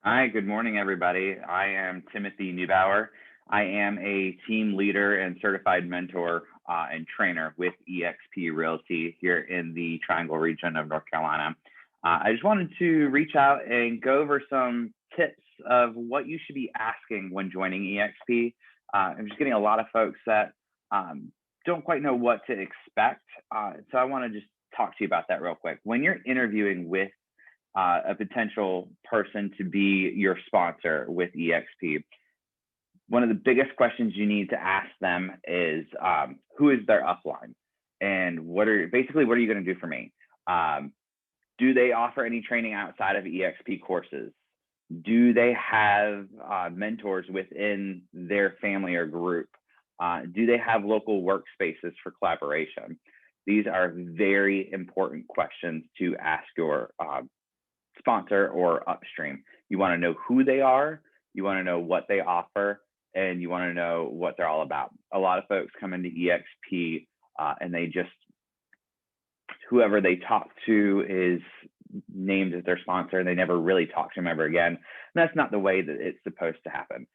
Hi, good morning, everybody. I am Timothy Neubauer. I am a team leader and certified mentor and trainer with eXp Realty here in the Triangle region of North Carolina. I just wanted to reach out and go over some tips of what you should be asking when joining eXp. I'm just getting a lot of folks that don't quite know what to expect. So I want to just talk to you about that real quick. When you're interviewing with a potential person to be your sponsor with eXp, one of the biggest questions you need to ask them is who is their upline, and what are you going to do for me? Do they offer any training outside of eXp courses? Do they have mentors within their family or group? Do they have local workspaces for collaboration? These are very important questions to ask your sponsor or upstream. You want to know who they are, you want to know what they offer, and you want to know what they're all about. A lot of folks come into eXp and they just, whoever they talk to is named as their sponsor, and they never really talk to them ever again. And that's not the way that it's supposed to happen.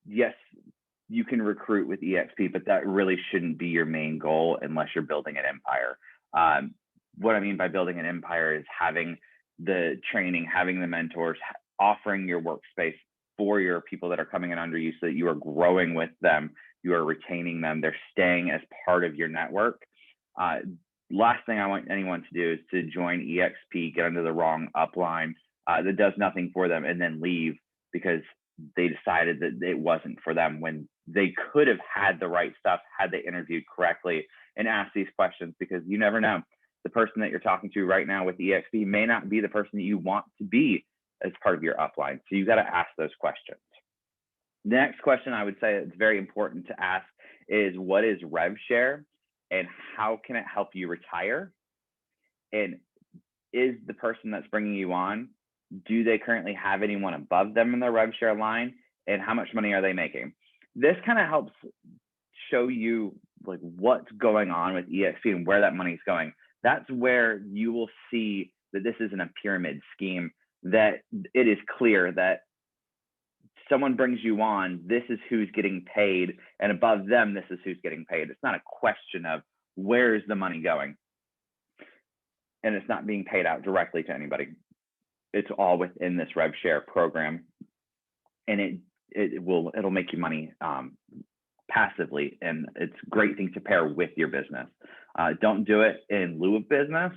Yes, you can recruit with eXp, but that really shouldn't be your main goal unless you're building an empire. What I mean by building an empire is having the training, having the mentors, offering your workspace for your people that are coming in under you so that you are growing with them, you are retaining them, they're staying as part of your network. Last thing I want anyone to do is to join eXp, get under the wrong upline that does nothing for them, and then leave because they decided that it wasn't for them, when they could have had the right stuff had they interviewed correctly and asked these questions, because you never know. The person that you're talking to right now with eXp may not be the person that you want to be as part of your upline. So you got to ask those questions. The next question I would say it's very important to ask is, what is rev share and how can it help you retire? And is the person that's bringing you on, do they currently have anyone above them in their rev share line, and how much money are they making? This kind of helps show you like what's going on with eXp and where that money is going. That's where you will see that this isn't a pyramid scheme, that it is clear that someone brings you on, this is who's getting paid, and above them, this is who's getting paid. It's not a question of where is the money going, and it's not being paid out directly to anybody. It's all within this rev share program, and it'll make you money passively, and it's a great thing to pair with your business. Don't do it in lieu of business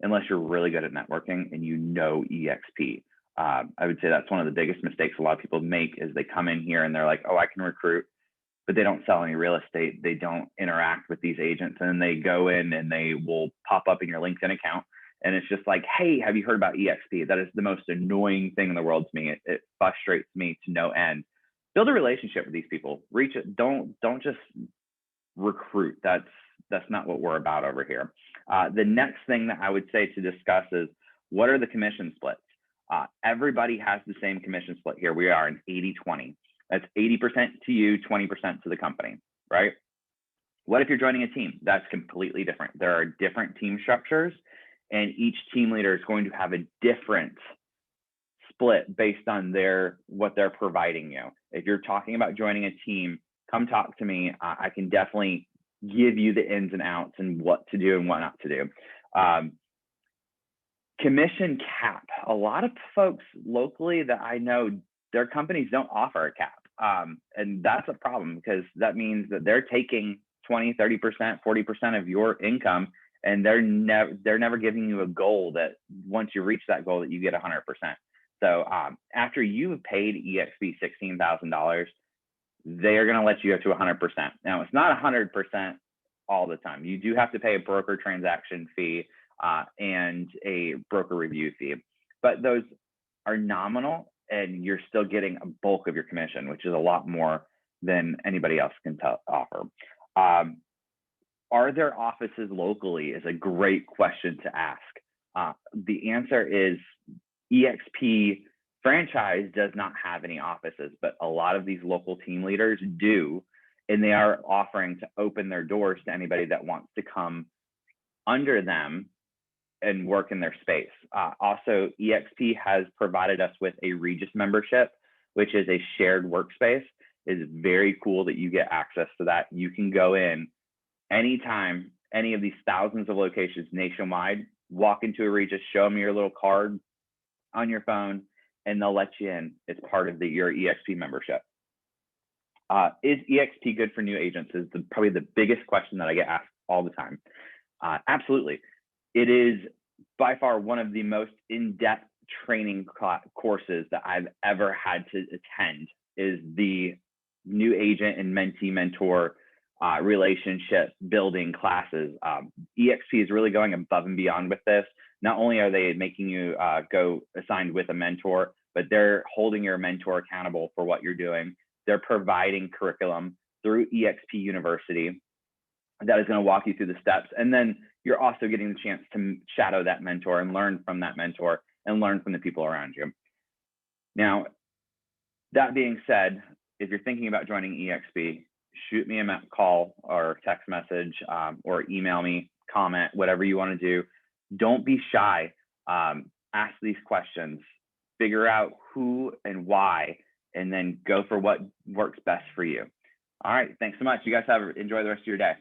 unless you're really good at networking and you know eXp. I would say that's one of the biggest mistakes a lot of people make, is they come in here and they're like, oh, I can recruit, but they don't sell any real estate. They don't interact with these agents, and then they go in and they will pop up in your LinkedIn account. And it's just like, hey, have you heard about eXp? That is the most annoying thing in the world to me. It frustrates me to no end. Build a relationship with these people. Reach it. Don't just recruit. That's not what we're about over here. The next thing that I would say to discuss is, what are the commission splits? Everybody has the same commission split here. We are an 80-20. That's 80% to you, 20% to the company, right? What if you're joining a team? That's completely different. There are different team structures, and each team leader is going to have a different split based on what they're providing you. If you're talking about joining a team, come talk to me. I can definitely give you the ins and outs and what to do and what not to do. Commission cap. A lot of folks locally that I know, their companies don't offer a cap. And that's a problem, because that means that they're taking 20, 30%, 40% of your income, and they're never giving you a goal that once you reach that goal that you get 100%. So after you've paid eXp $16,000, they are going to let you go to 100%. Now, it's not 100% all the time. You do have to pay a broker transaction fee and a broker review fee, but those are nominal, and you're still getting a bulk of your commission, which is a lot more than anybody else can offer. Are there offices locally is a great question to ask. The answer is eXp franchise does not have any offices, but a lot of these local team leaders do, and they are offering to open their doors to anybody that wants to come under them and work in their space. Also, eXp has provided us with a Regis membership, which is a shared workspace. It's very cool that you get access to that. You can go in anytime, any of these thousands of locations nationwide, walk into a Regis, show them your little card on your phone, and they'll let you in. It's part of your eXp membership. Is eXp good for new agents? Is probably the biggest question that I get asked all the time. Absolutely. It is by far one of the most in-depth training courses that I've ever had to attend, is the new agent and mentee mentor relationship building classes. eXp is really going above and beyond with this. Not only are they making you go assigned with a mentor, but they're holding your mentor accountable for what you're doing. They're providing curriculum through eXp University that is going to walk you through the steps. And then you're also getting the chance to shadow that mentor and learn from that mentor and learn from the people around you. Now, that being said, if you're thinking about joining eXp, shoot me a call or text message or email me, comment, whatever you want to do. Don't be shy. Ask these questions, figure out who and why, and then go for what works best for you. All right. Thanks so much. You guys enjoy the rest of your day.